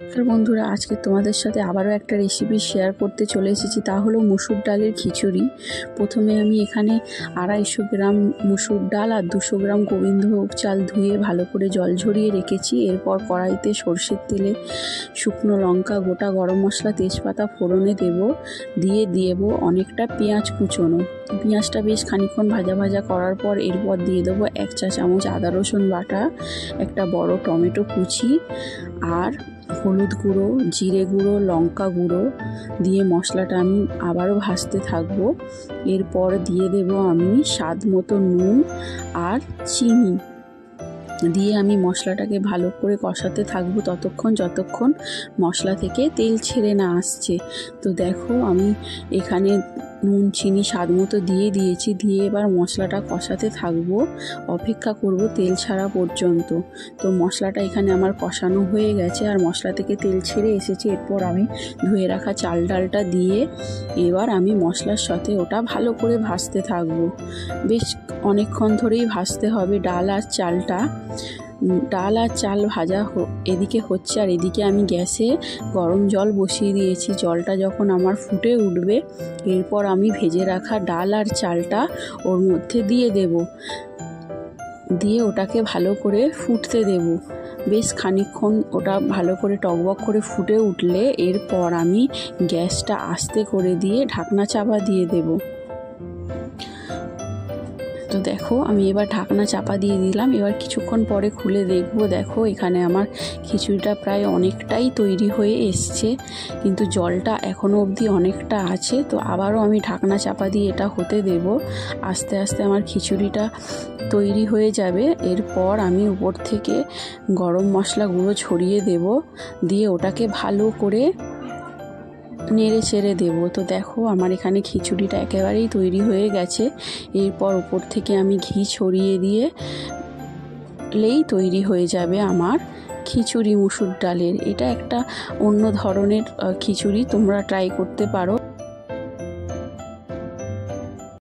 নমস্কার বন্ধুরা, আজকে তোমাদের সাথে আবারও একটা রেসিপি শেয়ার করতে চলে এসেছি। তা হলো মুসুর ডালের খিচুড়ি। প্রথমে আমি এখানে 250 গ্রাম মুসুর ডাল আর 200 গ্রাম গোবিন্দভোগ চাল ধুয়ে ভালো করে জল ঝরিয়ে রেখেছি। এরপর কড়াইতে সর্ষের তেলে শুকনো লঙ্কা, গোটা গরম মশলা, তেজপাতা ফোড়নে দিয়ে দেবো অনেকটা পেঁয়াজ কুচোনো। পেঁয়াজটা বেশ খানিকক্ষণ ভাজা ভাজা করার পর এরপর দিয়ে দেবো 1 চা চামচ আদা রসুন বাটা, একটা বড় টমেটো কুচি আর হলুদ গুঁড়ো, জিরে গুঁড়ো, লঙ্কা গুঁড়ো দিয়ে মশলাটা আমি আবারও ভাজতে থাকবো। এরপর দিয়ে দেবো আমি স্বাদ মতো নুন আর চিনি দিয়ে আমি মশলাটাকে ভালো করে কষাতে থাকবো যতক্ষণ মশলা থেকে তেল ছেড়ে না আসছে। তো দেখো আমি এখানে নুন চিনি স্বাদ মতো দিয়ে দিয়েছি। দিয়ে এবার মশলাটা কষাতে থাকবো, অপেক্ষা করব তেল ছাড়া পর্যন্ত। তো মশলাটা এখানে আমার কষানো হয়ে গেছে আর মশলা থেকে তেল ছেড়ে এসেছে। এরপর আমি ধুয়ে রাখা চাল ডালটা দিয়ে এবার আমি মশলার সাথে ওটা ভালো করে ভাজতে থাকবো। বেশ অনেকক্ষণ ধরেই ভাজতে হবে ডাল আর চালটা। ডাল আর চাল ভাজা এদিকে হচ্ছে আর এদিকে আমি গ্যাসে গরম জল বসিয়ে দিয়েছি। জলটা যখন আমার ফুটে উঠবে এরপর আমি ভেজে রাখা ডাল আর চালটা ওর মধ্যে দিয়ে ওটাকে ভালো করে ফুটতে দেব। বেশ খানিকক্ষণ ওটা ভালো করে টকবক করে ফুটে উঠলে এরপর আমি গ্যাসটা আস্তে করে দিয়ে ঢাকনা চাপা দিয়ে দেব। তো দেখো আমি এবার ঢাকনা চাপা দিয়ে দিলাম। এবার কিছুক্ষণ পরে খুলে দেখবো, দেখো এখানে আমার খিচুড়িটা প্রায় অনেকটাই তৈরি হয়ে এসছে, কিন্তু জলটা এখনও অবধি অনেকটা আছে। তো আবারও আমি ঢাকনা চাপা দিয়ে এটা হতে দেব। আস্তে আস্তে আমার খিচুড়িটা তৈরি হয়ে যাবে। এরপর আমি উপর থেকে গরম মশলা গুঁড়ো ছড়িয়ে দেব, দিয়ে ওটাকে ভালো করে নেড়ে চেড়ে দেবো। তো দেখো আমার এখানে খিচুড়িটা একেবারেই তৈরি হয়ে গেছে। এরপর উপর থেকে আমি ঘি ছড়িয়ে দিলেই তৈরি হয়ে যাবে আমার খিচুড়ি মুসুর ডালের। এটা একটা অন্য ধরনের খিচুড়ি, তোমরা ট্রাই করতে পারো।